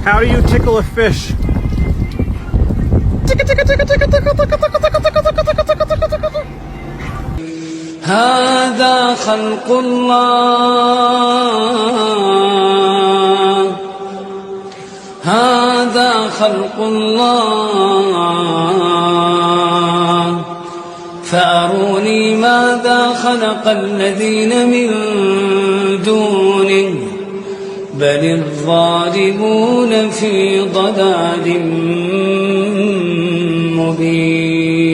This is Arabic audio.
How do you tickle a fish? هذا خلق الله، هذا خلق الله، فأروني ماذا خلق الذين من دونه، بل الظالمون في ضلال مبين.